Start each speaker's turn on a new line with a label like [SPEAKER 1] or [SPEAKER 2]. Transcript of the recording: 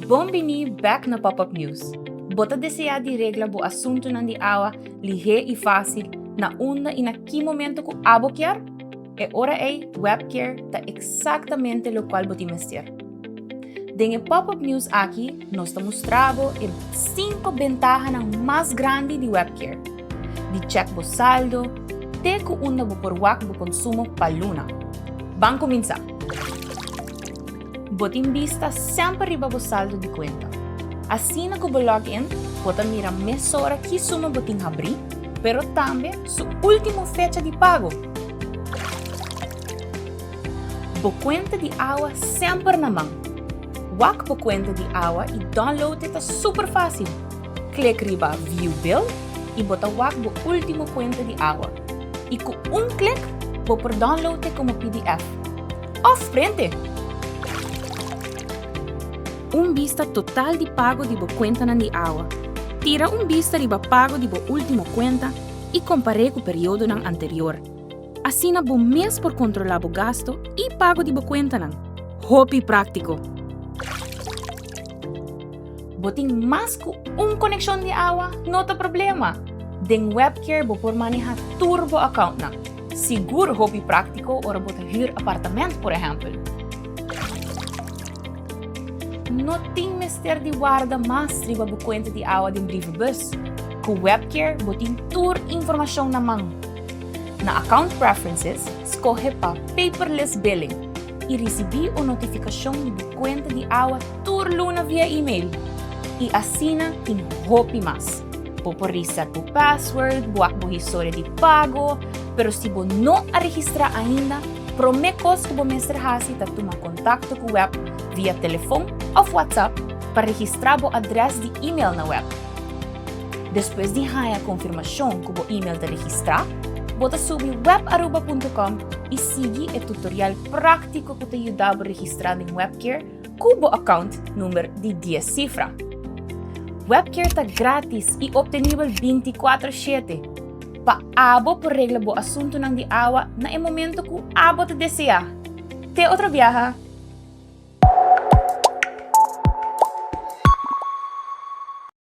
[SPEAKER 1] Bombini back na pop-up news. Bota desea di regla bo assunto nan di awa lihe e fácil na onda e naquele momento que abo quer e ora é web care tá exatamente lo qual boti mester. Dengue pop-up news aqui nós tá mostrando 5 bentahanan mais grande de web care. De check bo saldo, te ku onda bo por wak bo consumo paluna. Vamos começar. Botin vista sempre riba bo saldo de conta. Assim na kubo login, bota mira mesa hora que suma botin abrir, pero também su último fecha de pago. Bo conta de água sempre na mão. Wak bo conta de água e download está super fácil. Clique riba view bill e bota wak bo último conta de água. E com clique, bo por download como PDF. Off frente! Vista total de pago de bo conta nan di awa. Tira vista de bo pago de bo último conta e compare com o período nan anterior. Assim na bo mês por controlar bo gasto e pago de bo conta nan. Hopi prático. Boting mais com conexão de awa, não tem problema. Den webcare bo por manejar turbo account nan. Seguro hopi prático ora bota huur apartamento, por exemplo. Não tem mister de guarda mais riba bo conta de água de brievenbus. Com webcare, botin tour informação na mão. Na account preferences, escolhe para paperless billing e recebi a notificação de bo conta de água tour luna via e-mail. E assina tem hopi mais. Po por reset bo password, buak bo história de pago, pero se bo não a registrar ainda, promekos que bo mister hasi ta tuma contacto com web via telefone ou WhatsApp para registrar o adres de e-mail na web. Depois de haya confirmação que o e-mail de registrar, bota subir webaruba.com e siga o tutorial prático que te ajuda a registrar em webcare com o account número de 10 cifras. Webcare está grátis e obtenível 24/7. Pa abo por regla bo assunto nang di awa na momento que abo te deseja. Te outra viaja.